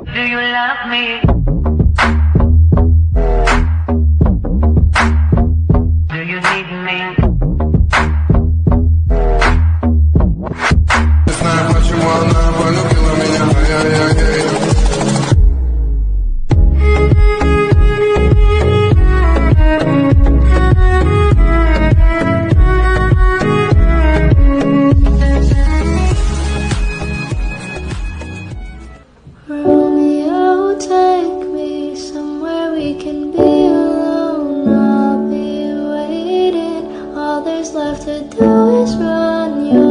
Do you love me? Do you need me? Не знаю, почему она полюбила меня. Ай-яй-яй-яй. Romeo, take me somewhere we can be alone. I'll be waiting. All there's left to do is run.